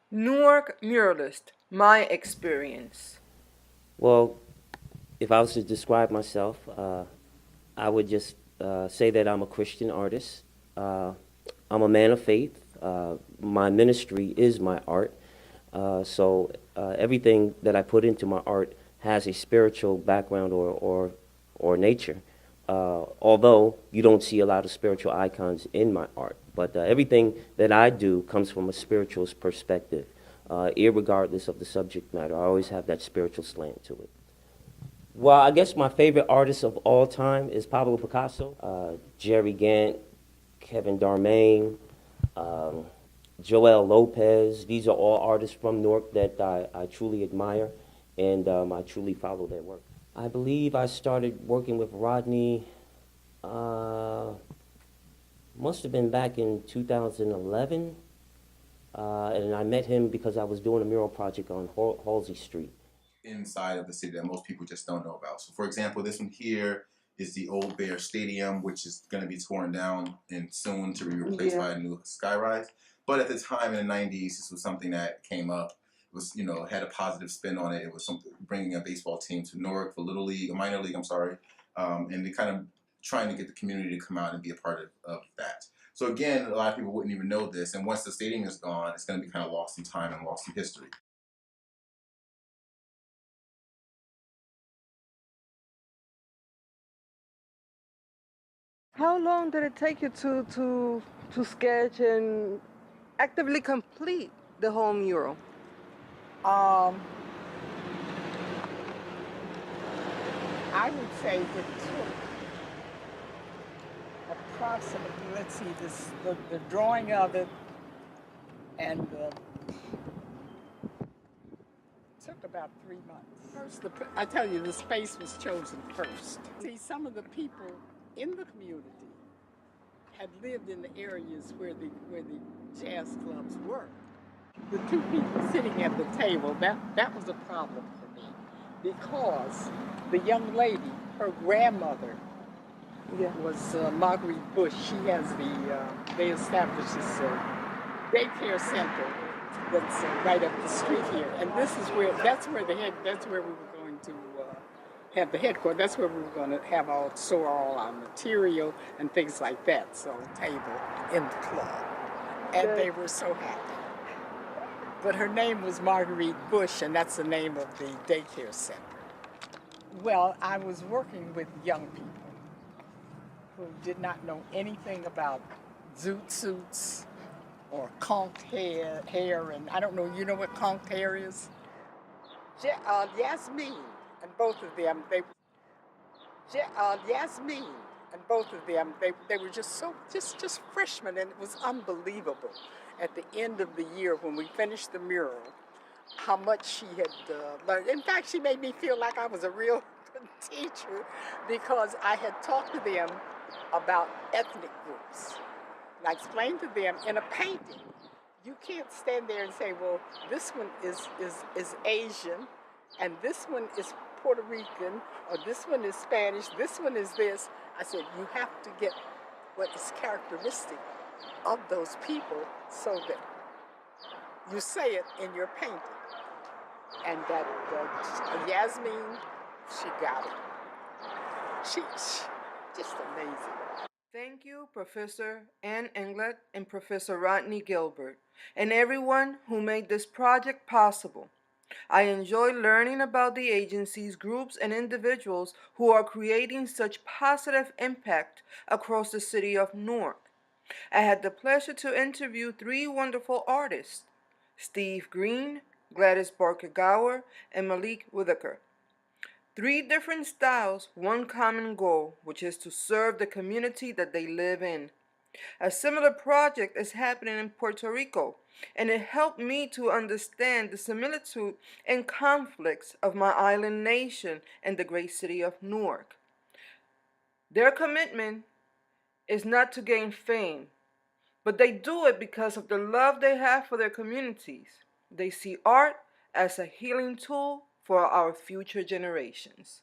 Newark Muralist, my experience. Well, if I was to describe myself, I would just say that I'm a Christian artist. Uh, I'm a man of faith. My ministry is my art. So everything that I put into my art has a spiritual background or nature. Although you don't see a lot of spiritual icons in my art, but everything that I do comes from a spiritual perspective, irregardless of the subject matter. I always have that spiritual slant to it. Well, I guess my favorite artist of all time is Pablo Picasso, Jerry Gant, Kevin Darmain, um, Joel Lopez. These are all artists from Newark that I truly admire, and I truly follow their work. I believe I started working with Rodney, uh, must have been back in 2011, and I met him because I was doing a mural project on Halsey Street. Inside of the city that most people just don't know about. So, for example, this one here is the old Bear Stadium, which is going to be torn down and soon to be replaced by a new skyrise. But at the time in the 90s, this was something that came up. It was, had a positive spin on it. It was something bringing a baseball team to Newark for Little League, a minor league, I'm sorry, and they kind of trying to get the community to come out and be a part of that. So again, a lot of people wouldn't even know this, and once the stadium is gone, it's going to be kind of lost in time and lost in history. How long did it take you to sketch and actively complete the whole mural? Um, I would say it took approximately, let's see, the drawing of it and took about 3 months. First, I tell you, the space was chosen first. See, some of the people in the community had lived in the areas where the jazz clubs were. The two people sitting at the table, that was a problem for me because the young lady, her grandmother, Yeah. was Marguerite Bush. She has they established this daycare center that's right up the street here, and that's where we were going to have the headquarters. That's where we were going to have store all our material and things like that. So table in the club, and they were so happy. But her name was Marguerite Bush, and that's the name of the daycare center. Well, I was working with young people who did not know anything about zoot suits or conked hair, and I don't know, you know what conked hair is? Yasmin and both of them, Yasmin and both of them, they were just freshmen, and it was unbelievable at the end of the year when we finished the mural how much she had learned. In fact, she made me feel like I was a real teacher because I had talked to them about ethnic groups. And I explained to them in a painting, you can't stand there and say, well, this one is Asian, and this one is Puerto Rican, or this one is Spanish, this one is this. I said, you have to get what is characteristic of those people so that you say it in your painting. And that Yasmin, she got it. She just amazing. Thank you, Professor Ann Englert and Professor Rodney Gilbert, and everyone who made this project possible. I enjoy learning about the agencies, groups, and individuals who are creating such positive impact across the city of Newark. I had the pleasure to interview three wonderful artists, Steve Green, Gladys Barker Gower, and Malik Whitaker. Three different styles, one common goal, which is to serve the community that they live in. A similar project is happening in Puerto Rico, and it helped me to understand the similitude and conflicts of my island nation and the great city of Newark. Their commitment is not to gain fame, but they do it because of the love they have for their communities. They see art as a healing tool for our future generations.